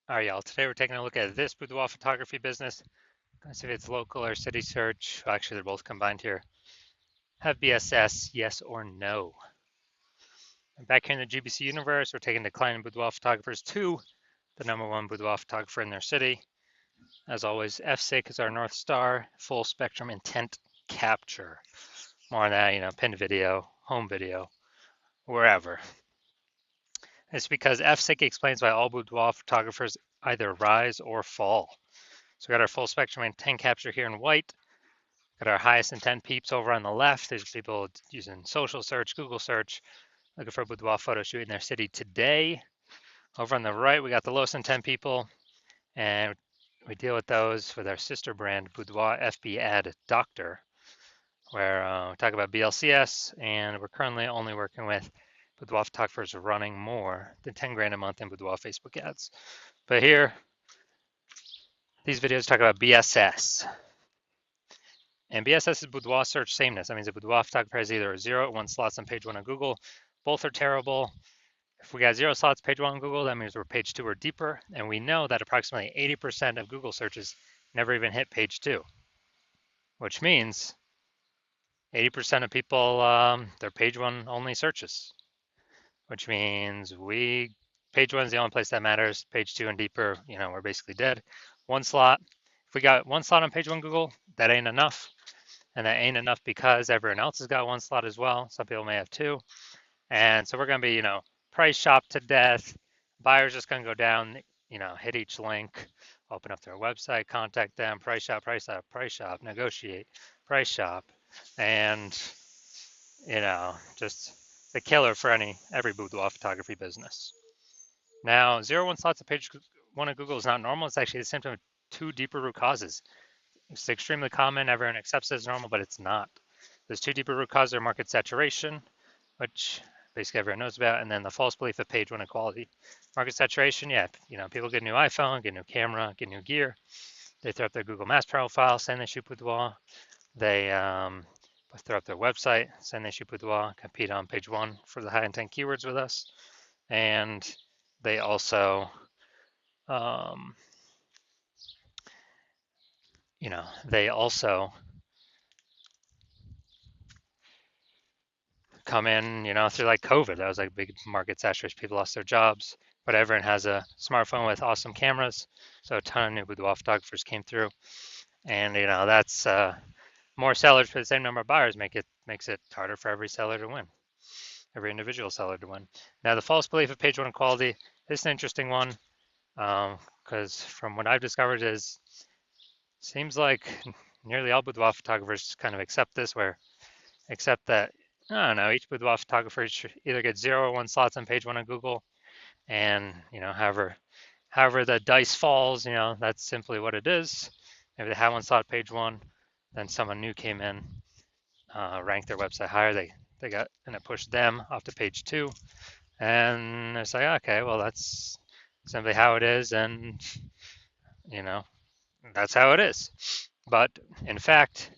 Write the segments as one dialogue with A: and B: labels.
A: All right, y'all. Today we're taking a look at this boudoir photography business. Let's see if it's local or city search. Well, actually, they're both combined here. Have BSS, yes or no? And back here in the GBC universe, we're taking declining boudoir photographers to the #1 boudoir photographer in their city. As always, FSIC is our North Star, full spectrum intent capture. More on that, pinned video, home video, wherever. It's because FSIC explains why all boudoir photographers either rise or fall. So we got our full spectrum intent capture here in white. Got our highest intent peeps over on the left. There's people using social search, Google search, looking for a boudoir photo shoot in their city today. Over on the right, we got the lowest intent people, and we deal with those with our sister brand, Boudoir FB Ad Doctor, where we talk about BLCS, and we're currently only working with boudoir photographers running more than 10 grand a month in boudoir Facebook ads. But here, these videos talk about BSS. And BSS is boudoir search sameness. That means a boudoir photographer has either a 0 or 1 slots on page 1 on Google. Both are terrible. If we got 0 slots page 1 on Google, that means we're page 2 or deeper. And we know that approximately 80% of Google searches never even hit page 2, which means 80% of people, they're page 1 only searches, which means page 1 is the only place that matters. Page 2 and deeper, we're basically dead. 1 slot. If we got 1 slot on page 1 Google, that ain't enough. And that ain't enough because everyone else has got 1 slot as well. Some people may have 2. And so we're going to be, price shop to death. Buyers just going to go down, hit each link, open up their website, contact them, price shop, negotiate, price shop. And, just the killer for every boudoir photography business. Now, 0-1 slots of page 1 of Google is not normal. It's actually a symptom of 2 deeper root causes. It's extremely common. Everyone accepts it as normal, but it's not. There's 2 deeper root causes: market saturation, which basically everyone knows about, and then the false belief of page 1 equality. Market saturation, yeah, people get a new iPhone, get a new camera, get new gear. They throw up their Google Maps profile, saying they shoot boudoir. They throw up their website, saying they shoot boudoir, compete on page 1 for the high intent keywords with us, and they also they also come in, through like COVID. That was like big market saturation. People lost their jobs, but everyone has a smartphone with awesome cameras. So a ton of new boudoir photographers came through, and that's more sellers for the same number of buyers makes it harder for every seller to win, every individual seller to win. Now the false belief of page 1 equality. This is an interesting one because from what I've discovered seems like nearly all boudoir photographers kind of accept that I don't know, each boudoir photographer should either get 0 or 1 slots on page 1 on Google, and however the dice falls, that's simply what it is. If they have 1 slot page 1, then someone new came in, ranked their website higher, they got, and it pushed them off to page 2, and it's like, okay, well, that's simply how it is, and that's how it is. But in fact,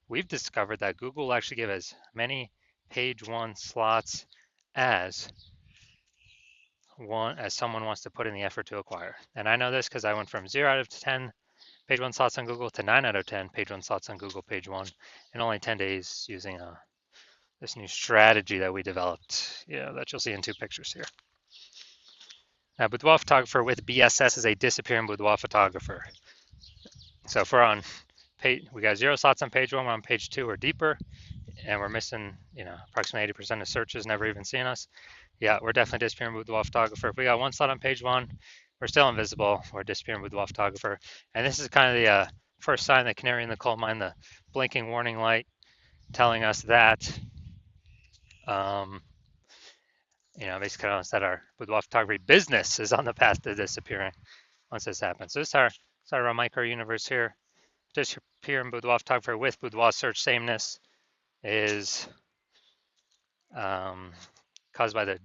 A: we've discovered that Google will actually give as many page 1 slots as someone wants to put in the effort to acquire. And I know this because I went from 0 out of 10 page 1 slots on Google to 9 out of 10 page 1 slots on Google page 1 in only 10 days using this new strategy that we developed, that you'll see in 2 pictures here. Now, boudoir photographer with BSS is a disappearing boudoir photographer. So if we're on page, we got 0 slots on page 1, we're on page 2 or deeper, and we're missing, approximately 80% of searches never even seeing us. Yeah, we're definitely disappearing boudoir photographer. If we got 1 slot on page 1, we're still invisible. We're disappearing boudoir photographer. And this is kind of the first sign, the canary in the coal mine, the blinking warning light telling us that, basically telling us that our boudoir photography business is on the path to disappearing once this happens. So this is our micro universe here. Disappearing boudoir photographer with boudoir search sameness is caused by the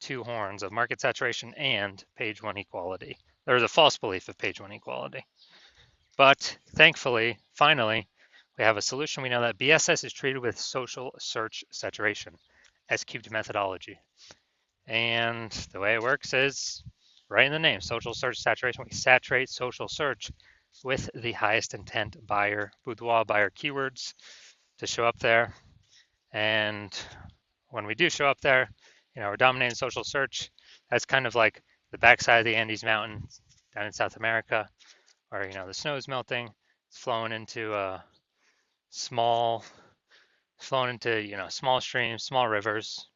A: 2 horns of market saturation and page 1 equality. There's a false belief of page 1 equality. But thankfully, finally, we have a solution. We know that BSS is treated with social search saturation, S-cubed methodology. And the way it works is right in the name, social search saturation. We saturate social search with the highest intent buyer, boudoir buyer keywords to show up there. And when we do show up there, we're dominating social search. That's kind of like the backside of the Andes Mountain down in South America, where the snow is melting. It's flowing into small, flowing into small streams, small rivers,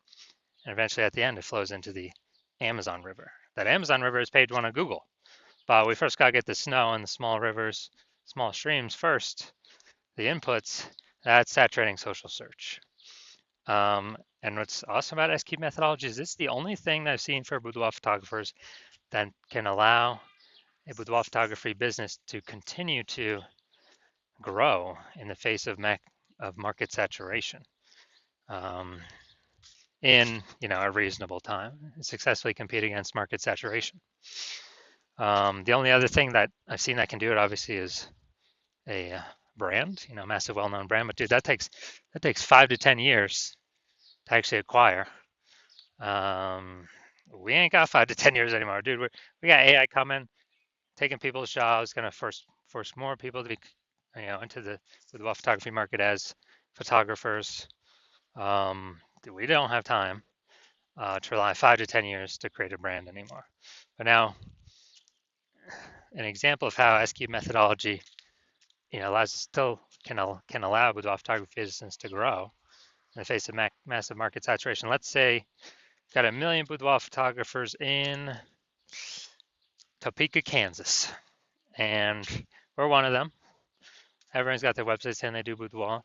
A: and eventually at the end it flows into the Amazon River. That Amazon River is page one on Google, but we first got to get the snow and the small rivers, small streams first. The inputs, that's saturating social search. And what's awesome about SQ methodology is it's the only thing that I've seen for boudoir photographers that can allow a boudoir photography business to continue to grow in the face of market saturation in a reasonable time, successfully compete against market saturation. The only other thing that I've seen that can do it obviously is a brand, massive well-known brand, but dude, that takes 5 to 10 years to actually acquire. We ain't got 5 to 10 years anymore, dude. We got AI coming, taking people's jobs, gonna force more people to be, into the photography market as photographers. We don't have time to rely 5 to 10 years to create a brand anymore. But now, an example of how SQ methodology, still can allow boudoir photography business to grow in the face of massive market saturation. Let's say got 1 million boudoir photographers in Topeka, Kansas, and we're one of them. Everyone's got their website saying they do boudoir,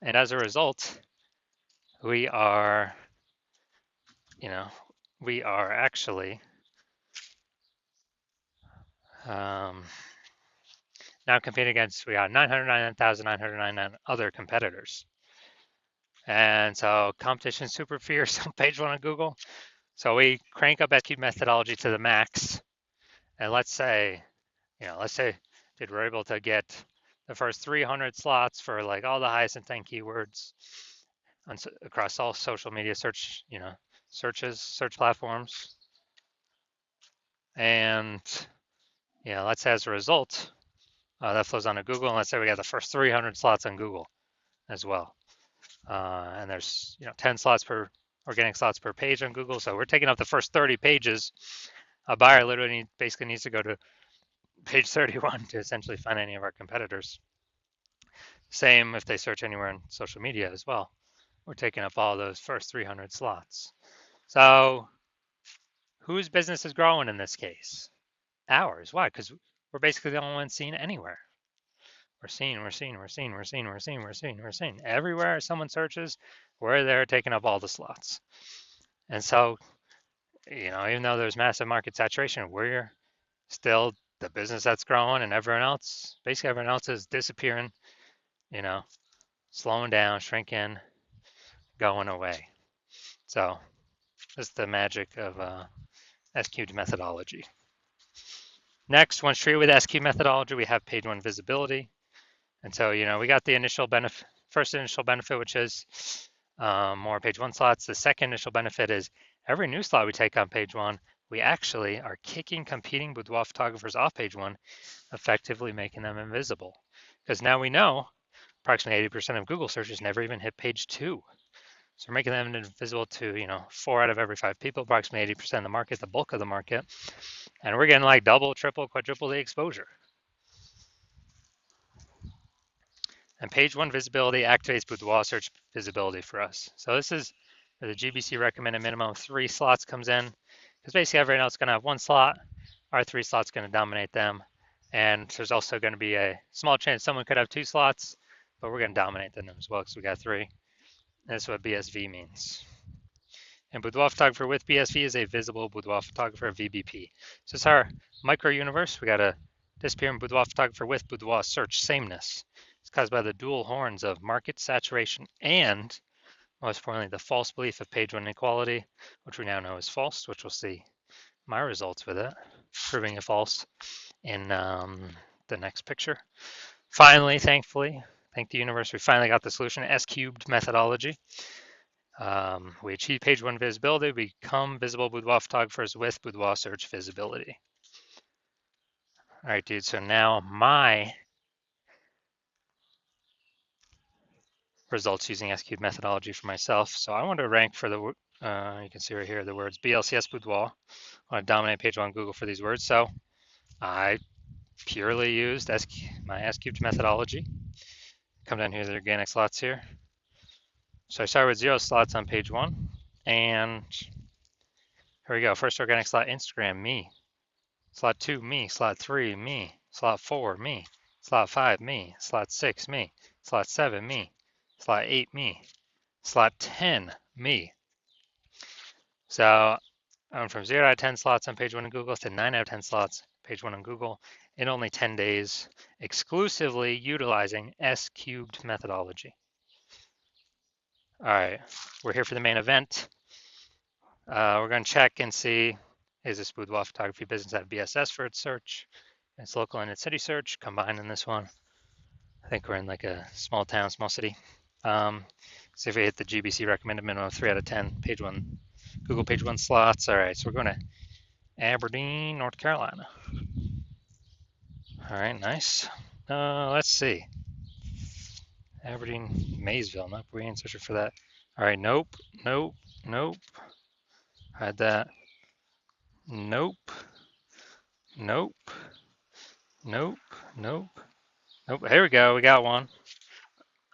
A: and as a result, we are actually now competing against, we got 999,999 other competitors. And so competition super fierce on page one of Google. So we crank up SQ methodology to the max. And let's say dude, we're able to get the first 300 slots for like all the highest intent keywords across all social media search platforms. And let's say as a result, that flows onto Google, and let's say we got the first 300 slots on Google as well. And there's 10 slots per organic slots per page on Google, so we're taking up the first 30 pages. A buyer literally basically needs to go to page 31 to essentially find any of our competitors. Same if they search anywhere in social media as well. We're taking up all those first 300 slots. So whose business is growing in this case? Ours. Why? Because we're basically the only ones seen anywhere. We're seen. Everywhere someone searches, we're there taking up all the slots. And so, even though there's massive market saturation, we're still the business that's growing, and everyone else is disappearing, slowing down, shrinking, going away. So that's the magic of SQ methodology. Next, once treated with SQ methodology, we have page one visibility. And so, we got the first initial benefit, which is more page one slots. The second initial benefit is every new slot we take on page one, we actually are kicking competing boudoir photographers off page one, effectively making them invisible. Because now we know approximately 80% of Google searches never even hit page two. So we're making them invisible to, 4 out of every 5 people, approximately 80% of the market, the bulk of the market. And we're getting like double, triple, quadruple the exposure. And page one visibility activates boudoir search visibility for us. So this is where the GBC recommended minimum of 3 slots comes in, because basically everyone else is going to have 1 slot. Our 3 slots going to dominate them. And there's also going to be a small chance someone could have 2 slots, but we're going to dominate them as well because we got 3. That's what BSV means. And boudoir photographer with BSV is a visible boudoir photographer, VBP. So it's our micro universe. We got a disappearing boudoir photographer with boudoir search sameness. It's caused by the dual horns of market saturation and, most importantly, the false belief of page one inequality, which we now know is false, which we'll see my results with it, proving it false in the next picture. Finally, thankfully, thank the universe, we finally got the solution, S-cubed methodology. We achieve page one visibility, we become visible boudoir photographers with boudoir search visibility. All right, dude, so now my results using S-cubed methodology for myself. So I want to rank for the, you can see right here, the words BLCS boudoir. I want to dominate page one on Google for these words. So I purely used my S-cubed methodology. Come down here to the organic slots here. So I started with 0 slots on page one. And here we go. First organic slot, Instagram, me. Slot 2, me. Slot 3, me. Slot 4, me. Slot 5, me. Slot 6, me. Slot 7, me. Slot 8, me. Slot 10, me. So I went from 0 out of 10 slots on page one on Google to 9 out of 10 slots page one on Google in only 10 days, exclusively utilizing S-cubed methodology. All right, we're here for the main event. We're going to check and see, is this boudoir photography business at BSS for its search? It's local and its city search combined in this one. I think we're in like a small town, small city. See if we hit the GBC recommended minimum of 3 out of 10 page one, Google page one slots. All right, so we're going to Aberdeen, North Carolina. All right, nice. Let's see. Aberdeen, Maysville. Nope, we ain't searching for that. All right, nope, nope, nope. Had that. Nope, nope, nope, nope, nope. Here we go. We got one.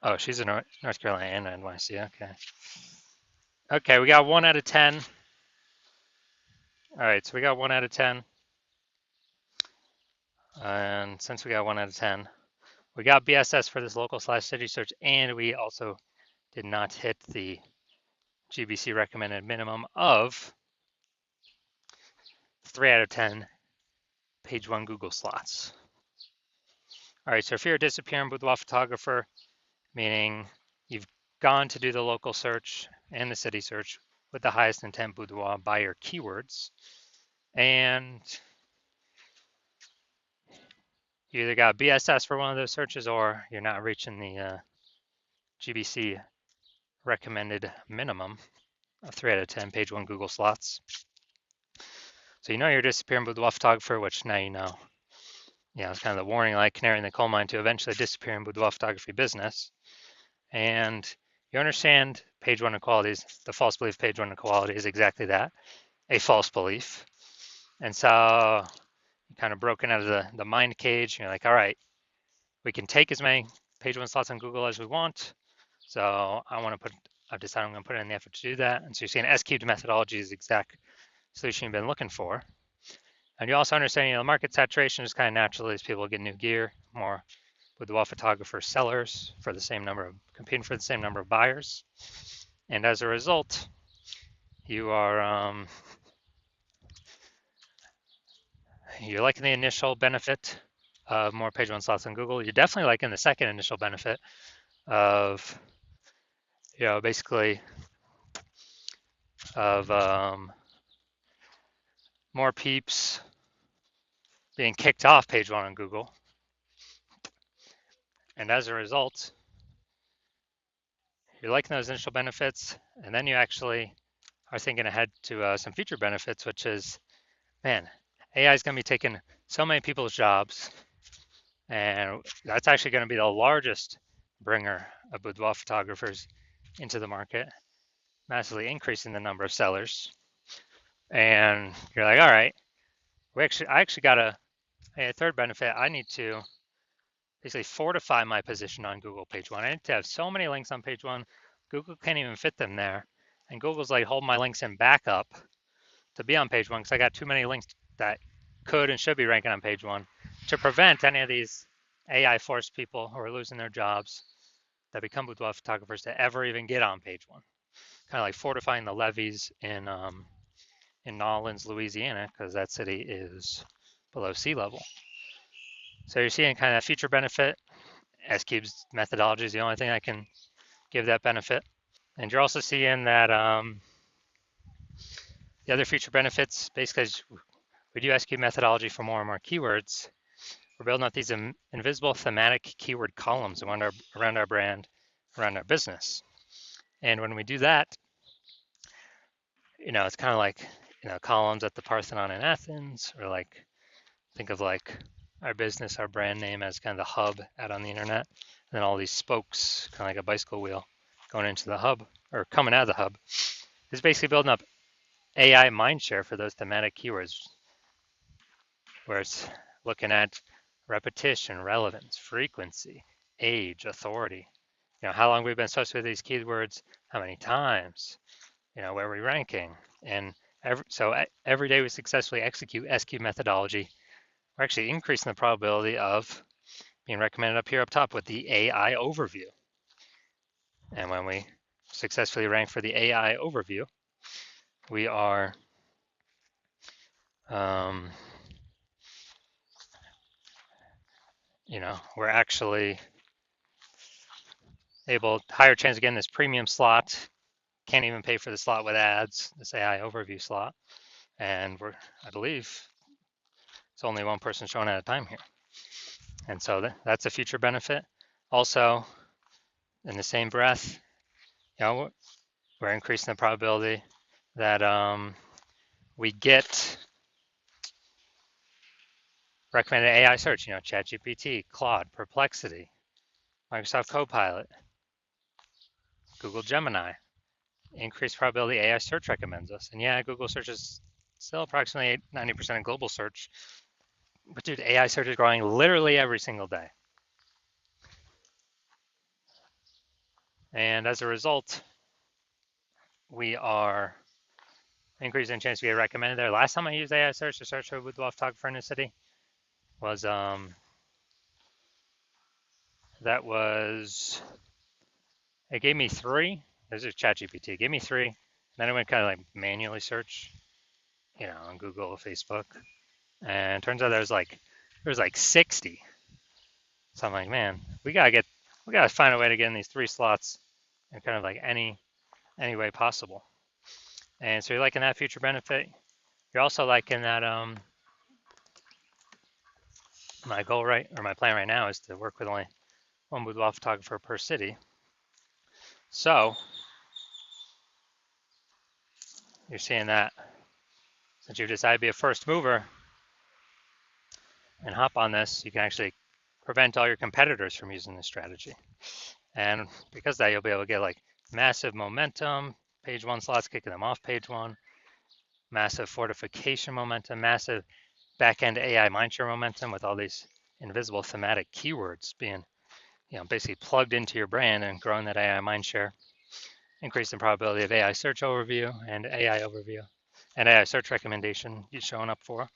A: Oh, she's in North Carolina and NYC. Okay. Okay, we got 1 out of 10. All right, so we got 1 out of 10. And since we got 1 out of 10, we got BSS for this local/city search, and we also did not hit the GBC recommended minimum of 3 out of 10 page one Google slots. All right, so if you're a disappearing boudoir photographer, meaning you've gone to do the local search and the city search with the highest intent boudoir by your keywords, and you either got BSS for one of those searches or you're not reaching the GBC recommended minimum of 3 out of 10 page one Google slots. So you know you're a disappearing boudoir photographer, which now you know. Yeah, it's kind of the warning light, canary in the coal mine to eventually disappear in boudoir photography business. And you understand page one inequalities. The false belief page one inequality is exactly that, a false belief. And so you're kind of broken out of the mind cage. You're like, all right, we can take as many page one slots on Google as we want. So I've decided I'm going to put in the effort to do that. And so you're seeing S-cubed methodology is the exact solution you've been looking for. And you also understand, the market saturation is kind of natural as people get new gear, more boudoir photographer sellers for the same number of, competing for the same number of buyers. And as a result, you are, you're liking the initial benefit of more page one slots on Google. You're definitely liking the second initial benefit of, basically of more peeps being kicked off page one on Google. And as a result, you're liking those initial benefits, and then you actually are thinking ahead to some future benefits, which is, man, AI is going to be taking so many people's jobs, and that's actually going to be the largest bringer of boudoir photographers into the market, massively increasing the number of sellers. And you're like, all right, I actually got a third benefit. I need to basically fortify my position on Google page one. I need to have so many links on page one, Google can't even fit them there. And Google's like, hold my links in backup to be on page one because I got too many links that could and should be ranking on page one to prevent any of these AI forced people who are losing their jobs that become boudoir photographers to ever even get on page one. Kind of like fortifying the levees in Nolens, Louisiana, because that city is below sea level. So you're seeing kind of future benefit. S-Cube's methodology is the only thing that can give that benefit. And you're also seeing that the other future benefits, basically, as we do S-Cube methodology for more and more keywords, we're building out these invisible thematic keyword columns around our brand, around our business. And when we do that, it's kind of like, columns at the Parthenon in Athens, or like, think of like our business, our brand name as kind of the hub out on the internet, and then all these spokes, kind of like a bicycle wheel, going into the hub or coming out of the hub. It's basically building up AI mindshare for those thematic keywords, where it's looking at repetition, relevance, frequency, age, authority. How long we've been associated with these keywords, how many times, where we're ranking. And every day we successfully execute SQ methodology, we're actually increasing the probability of being recommended up here up top with the AI overview. And when we successfully rank for the AI overview, we are we're actually able, higher chance of getting this premium slot. Can't even pay for the slot with ads, this AI overview slot. And I believe it's only one person showing at a time here. And so that's a future benefit. Also, in the same breath, we're increasing the probability that we get recommended AI search, ChatGPT, Claude, Perplexity, Microsoft Copilot, Google Gemini. Increased probability AI search recommends us. And yeah, Google search is still approximately 90% of global search. But dude, AI search is growing literally every single day. And as a result, we are increasing chance to get recommended there. Last time I used AI search to search for a boudoir photographer in the city was it gave me 3. This is ChatGPT. It gave me 3. Then I went kind of like manually search, on Google or Facebook. And it turns out there was like 60. So I'm like, man, we gotta find a way to get in these 3 slots in kind of like any way possible. And so you're liking that future benefit. You're also liking that my plan right now is to work with only one boudoir photographer per city. So you're seeing that since you've decided to be a first mover and hop on this, you can actually prevent all your competitors from using this strategy. And because of that, you'll be able to get like massive momentum, page 1 slots, kicking them off page 1, massive fortification momentum, massive back-end AI mindshare momentum with all these invisible thematic keywords being, basically plugged into your brand and growing that AI mindshare, increasing probability of AI search overview and AI search recommendation you're showing up for,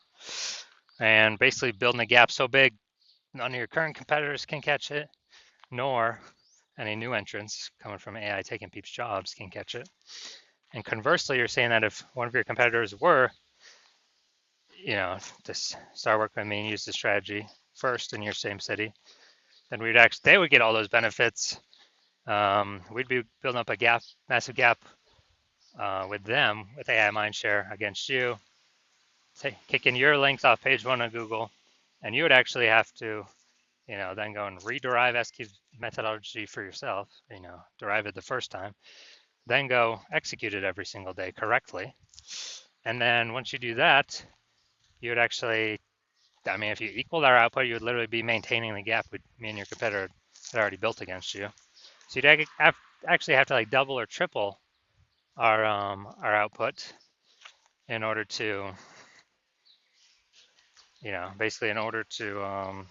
A: and basically building a gap so big none of your current competitors can catch it, nor any new entrants coming from AI taking people's jobs can catch it. And conversely, you're saying that if one of your competitors were, to start working with me and use the strategy first in your same city, then they would get all those benefits. We'd be building up a massive gap with them, with AI mindshare against you, kicking your links off page 1 of Google, and you would actually have to, then go and rederive SQ methodology for yourself, derive it the first time, then go execute it every single day correctly. And then once you do that, you would actually, if you equaled our output, you would literally be maintaining the gap with me and your competitor had already built against you. So you'd actually have to like double or triple our output in order to, basically in order to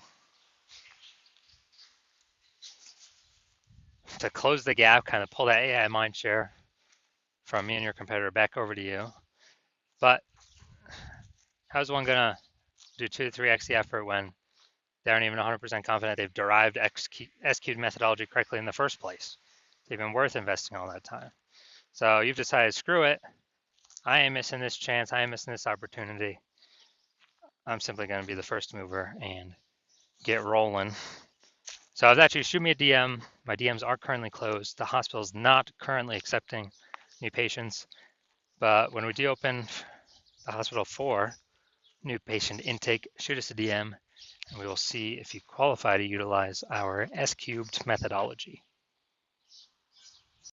A: close the gap, kind of pull that AI mindshare from me and your competitor back over to you. But how's one gonna do 2 to 3x the effort when they aren't even 100% confident they've derived SQ methodology correctly in the first place? It's even worth investing all that time. So you've decided, screw it. I ain't missing this chance. I ain't missing this opportunity. I'm simply going to be the first mover and get rolling. So if that's you, shoot me a DM. My DMs are currently closed. The hospital is not currently accepting new patients. But when we do open the hospital for new patient intake, shoot us a DM and we will see if you qualify to utilize our S-cubed methodology.